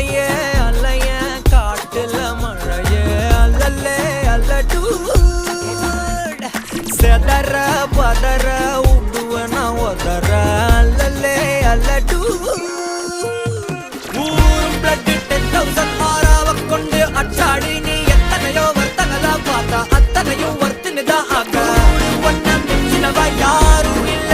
அலையே அலைய காட்டுல மழையே அல்லல்லே அல்லடு செதற பதற உடுவன ஒதற அல்லல்லே அல்லடு ஊரும் பிளட் 10,000 ஆறாவ கொண்டு அச்சாடி நீ எத்தனையோ வர்த்தகலா பார்த்தா அத்தனையும் வர்த்தினுதான் ஆக ஒன்ன மிஞ்சினவ யாரும் இல்ல